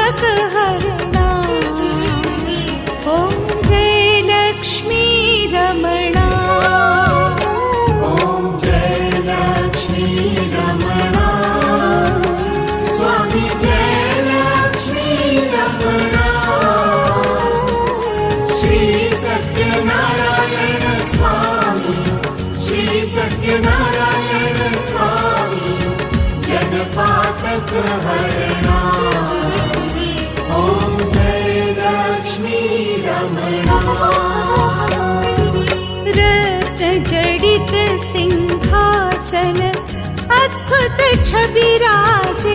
पातक हरणा। ॐ जय लक्ष्मी रमणा। ॐ जय लक्ष्मी रमणा। स्वामी जय लक्ष्मी रमणा। श्री सत्यनारायण स्वामी, श्री सत्यनारायण स्वामी, जनपातक हरणा। ॐ जय लक्ष्मी रमणा। रत्नजडित सिंहासन अद्भुत छवि राजे।